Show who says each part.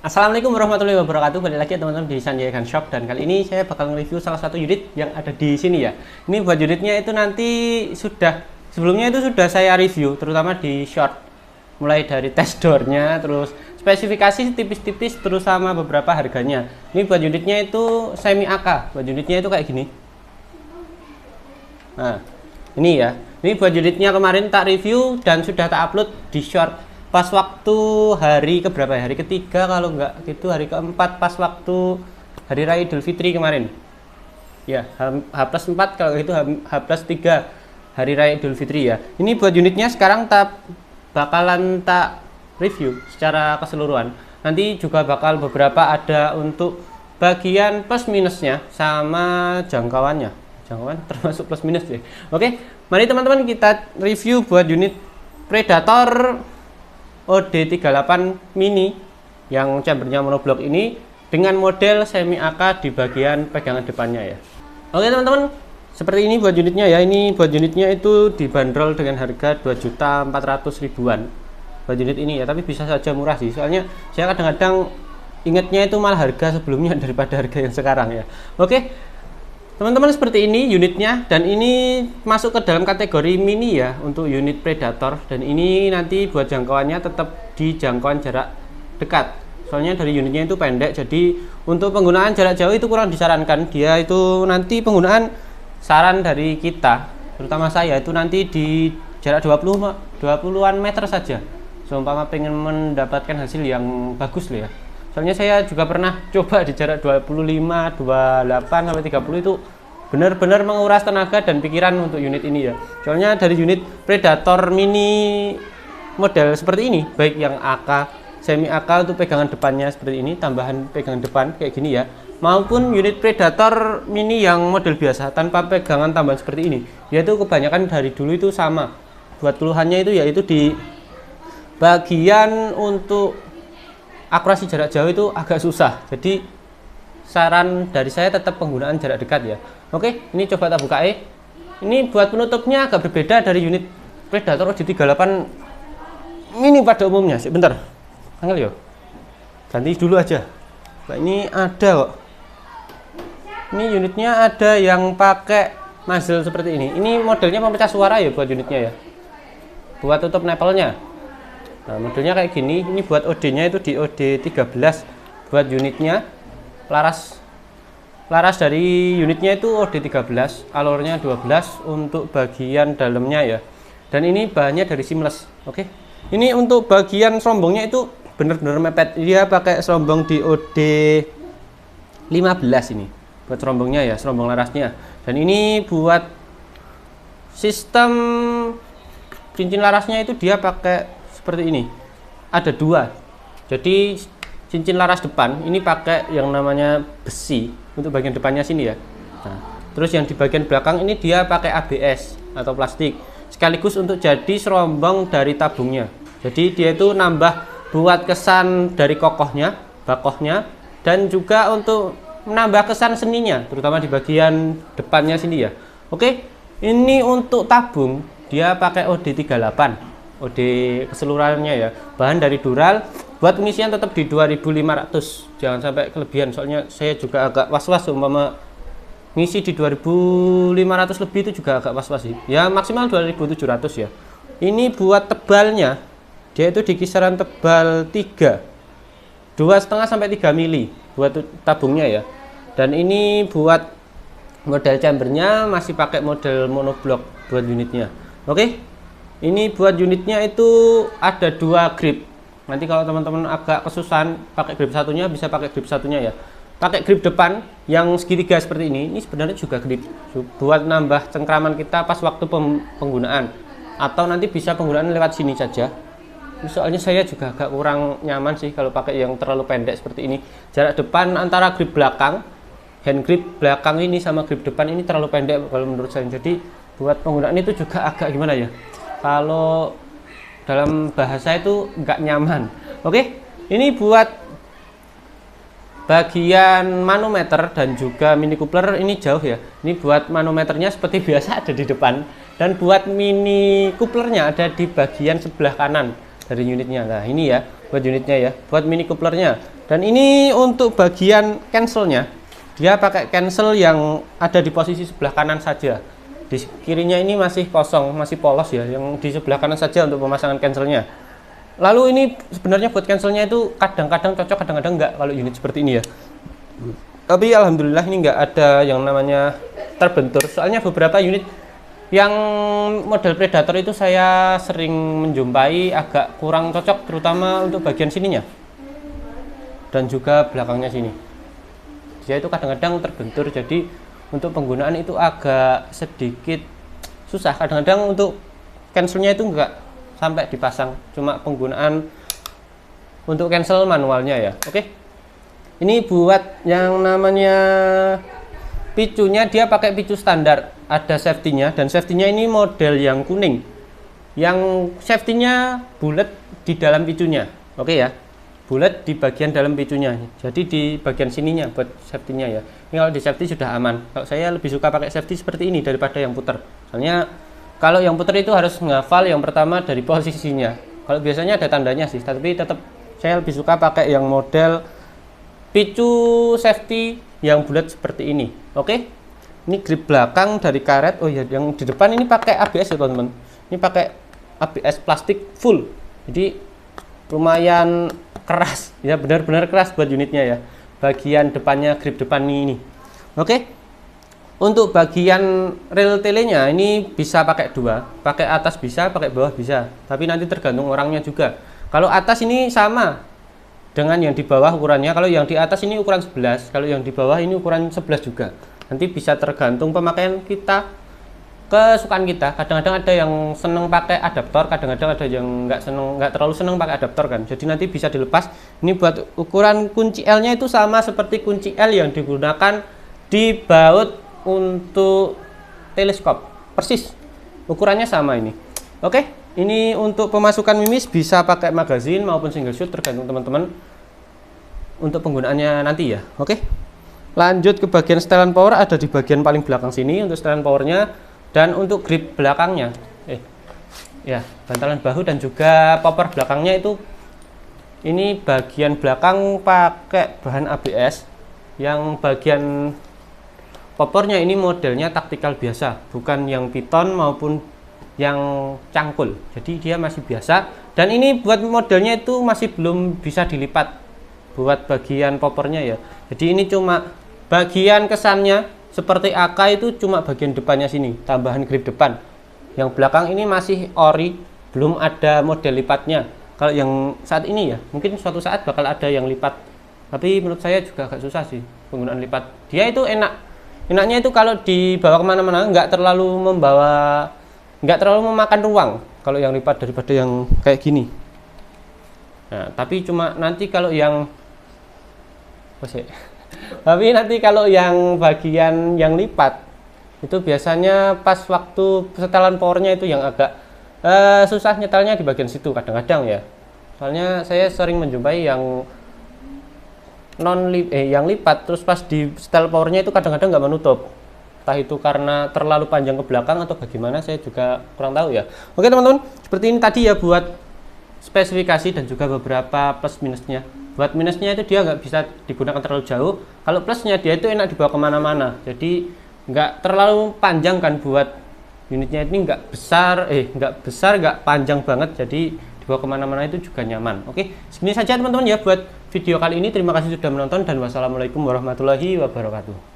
Speaker 1: Assalamualaikum warahmatullahi wabarakatuh. Balik lagi teman-teman di Sanjaya Gun Shop, dan kali ini saya bakal nge-review salah satu unit yang ada di sini ya. Ini buat unitnya itu nanti sebelumnya itu sudah saya review, terutama di short, mulai dari test door-nya, terus spesifikasi tipis-tipis, terus sama beberapa harganya. Ini buat unitnya itu semi AK. Buat unitnya itu kayak gini. Nah, ini ya. Ini buat unitnya kemarin tak review dan sudah tak upload di short. Pas waktu hari keberapa ya? Hari ketiga kalau enggak gitu, hari keempat pas waktu hari raya Idul Fitri kemarin. Ya, H+4 kalau gitu, H+3 hari raya Idul Fitri ya. Ini buat unitnya sekarang bakalan tak review secara keseluruhan. Nanti juga bakal beberapa ada untuk bagian plus minusnya sama jangkauannya. Jangkauan termasuk plus minus ya. Oke, mari teman-teman kita review buat unit Predator OD38 mini yang chambernya monoblok ini dengan model semi AK di bagian pegangan depannya ya. Oke teman-teman, seperti ini buat unitnya ya. Ini buat unitnya itu dibanderol dengan harga 2.400.000-an buat unit ini ya, tapi bisa saja murah sih, soalnya saya kadang-kadang ingatnya itu malah harga sebelumnya daripada harga yang sekarang ya. Oke teman-teman, seperti ini unitnya, dan ini masuk ke dalam kategori mini ya untuk unit Predator, dan ini nanti buat jangkauannya tetap di jangkauan jarak dekat, soalnya dari unitnya itu pendek, jadi untuk penggunaan jarak jauh itu kurang disarankan. Dia itu nanti penggunaan saran dari kita, terutama saya itu nanti di jarak 20-an meter saja, seumpama pengen mendapatkan hasil yang bagus loh ya. Soalnya saya juga pernah coba di jarak 25, 28 sampai 30 itu benar-benar menguras tenaga dan pikiran untuk unit ini ya. Soalnya dari unit Predator mini model seperti ini, baik yang AK, semi AK untuk pegangan depannya seperti ini, tambahan pegangan depan kayak gini ya, maupun unit Predator mini yang model biasa tanpa pegangan tambahan seperti ini, yaitu kebanyakan dari dulu itu sama. Buat keluhannya itu yaitu di bagian untuk akurasi jarak jauh itu agak susah, jadi saran dari saya tetap penggunaan jarak dekat ya. Oke, ini coba tak buka ini buat penutupnya agak berbeda dari unit Predator OD38 mini pada umumnya. Sebentar, angel yo, ganti dulu aja. Nah, ini ada kok, ini unitnya ada yang pakai muzzle seperti ini modelnya pemecah suara ya buat unitnya ya, buat tutup nepelnya. Nah, modelnya kayak gini. Ini buat OD-nya itu di OD13 buat unitnya. Laras dari unitnya itu OD13, alurnya 12 untuk bagian dalamnya ya. Dan ini bahannya dari seamless. Oke. Ini untuk bagian serombongnya itu benar-benar mepet. Dia pakai serombong di OD15 ini. Buat serombongnya ya, serombong larasnya. Dan ini buat sistem cincin larasnya itu dia pakai seperti ini, ada dua. Jadi cincin laras depan ini pakai yang namanya besi untuk bagian depannya sini ya. Nah, terus yang di bagian belakang ini dia pakai ABS atau plastik, sekaligus untuk jadi serombong dari tabungnya. Jadi dia itu nambah buat kesan dari kokohnya, bakohnya, dan juga untuk menambah kesan seninya, terutama di bagian depannya sini ya. Oke, ini untuk tabung dia pakai OD38. OD keseluruhannya ya, bahan dari Dural. Buat pengisian tetap di 2500, jangan sampai kelebihan, soalnya saya juga agak was-was umpama ngisi di 2500 lebih itu juga agak was-was sih ya. Maksimal 2700 ya. Ini buat tebalnya dia itu di kisaran tebal 2,5 sampai 3 mili buat tabungnya ya. Dan ini buat model chambernya masih pakai model monoblok buat unitnya. Oke, ini buat unitnya itu ada dua grip. Nanti kalau teman-teman agak kesusahan pakai grip satunya, bisa pakai grip satunya ya. Pakai grip depan yang segitiga seperti ini sebenarnya juga grip buat nambah cengkraman kita pas waktu penggunaan, atau nanti bisa penggunaan lewat sini saja. Soalnya saya juga agak kurang nyaman sih kalau pakai yang terlalu pendek seperti ini. Jarak depan antara grip belakang, hand grip belakang ini sama grip depan ini terlalu pendek kalau menurut saya. Jadi buat penggunaan itu juga agak gimana ya, kalau dalam bahasa itu nggak nyaman. Oke, ini buat bagian manometer dan juga mini coupler ini jauh ya. Ini buat manometernya seperti biasa ada di depan, dan buat mini couplernya ada di bagian sebelah kanan. dari unitnya. Nah ini ya buat unitnya ya, buat mini couplernya. Dan ini untuk bagian cancelnya, dia pakai cancel yang ada di posisi sebelah kanan saja. Di kirinya ini masih kosong, masih polos ya, yang di sebelah kanan saja untuk pemasangan cancelnya. Lalu ini sebenarnya buat cancelnya itu kadang-kadang cocok, kadang-kadang enggak kalau unit seperti ini ya. Tapi alhamdulillah ini enggak ada yang namanya terbentur. Soalnya beberapa unit yang model Predator itu saya sering menjumpai agak kurang cocok, terutama untuk bagian sininya dan juga belakangnya sini. Dia itu kadang-kadang terbentur, jadi untuk penggunaan itu agak sedikit susah. Kadang-kadang untuk cancelnya itu enggak sampai dipasang, cuma penggunaan untuk cancel manualnya ya. Oke, ini buat yang namanya picunya, dia pakai picu standar, ada safety-nya, dan safety-nya ini model yang kuning, yang safety-nya bulat di dalam picunya. Oke ya, bulat di bagian dalam picunya, jadi di bagian sininya buat safety-nya ya. Ini kalau di safety sudah aman. Kalau saya lebih suka pakai safety seperti ini daripada yang puter. Soalnya kalau yang puter itu harus ngafal yang pertama dari posisinya. Kalau biasanya ada tandanya sih, tapi tetap saya lebih suka pakai yang model picu safety yang bulat seperti ini. Oke, ini grip belakang dari karet. Oh ya, yang di depan ini pakai ABS ya teman-teman. Ini pakai ABS plastik full, jadi lumayan keras ya, benar-benar keras buat unitnya ya. Bagian depannya, grip depan ini. Oke, untuk bagian rel telenya ini bisa pakai dua, pakai atas bisa, pakai bawah bisa, tapi nanti tergantung orangnya juga. Kalau atas ini sama dengan yang di bawah ukurannya, kalau yang di atas ini ukuran 11, kalau yang di bawah ini ukuran 11 juga. Nanti bisa tergantung pemakaian kita, kesukaan kita. Kadang-kadang ada yang seneng pakai adaptor, kadang-kadang ada yang nggak terlalu seneng pakai adaptor kan. Jadi nanti bisa dilepas. Ini buat ukuran kunci L-nya itu sama seperti kunci L yang digunakan di baut untuk teleskop, persis ukurannya sama ini. Oke, ini untuk pemasukan mimis bisa pakai magazine maupun single shoot, tergantung teman-teman untuk penggunaannya nanti ya. Oke, lanjut ke bagian setelan power, ada di bagian paling belakang sini untuk setelan powernya. Dan untuk grip belakangnya, ya bantalan bahu dan juga popper belakangnya itu, ini bagian belakang pakai bahan ABS. Yang bagian poppernya ini modelnya taktikal biasa, bukan yang piton maupun yang cangkul. Jadi dia masih biasa. Dan ini buat modelnya itu masih belum bisa dilipat buat bagian poppernya ya. Jadi ini cuma bagian kesannya seperti AK itu cuma bagian depannya sini, tambahan grip depan. Yang belakang ini masih ori, belum ada model lipatnya. Kalau yang saat ini ya, mungkin suatu saat bakal ada yang lipat. Tapi menurut saya juga agak susah sih penggunaan lipat. Dia itu enaknya itu kalau dibawa kemana-mana nggak terlalu memakan ruang kalau yang lipat daripada yang kayak gini. Nah, tapi cuma nanti kalau yang tapi nanti kalau yang bagian yang lipat itu biasanya pas waktu setelan powernya itu yang agak susah nyetelnya di bagian situ kadang-kadang ya. Soalnya saya sering menjumpai yang yang lipat terus pas di setel powernya itu kadang-kadang nggak menutup. Entah itu karena terlalu panjang ke belakang atau bagaimana, saya juga kurang tahu ya. Oke teman-teman, seperti ini tadi ya buat spesifikasi dan juga beberapa plus minusnya. Buat minusnya itu dia nggak bisa digunakan terlalu jauh. Kalau plusnya dia itu enak dibawa kemana-mana. Jadi nggak terlalu panjang kan, buat unitnya ini nggak besar, nggak panjang banget. Jadi dibawa kemana-mana itu juga nyaman. Oke, segini saja teman-teman ya buat video kali ini. Terima kasih sudah menonton dan wassalamualaikum warahmatullahi wabarakatuh.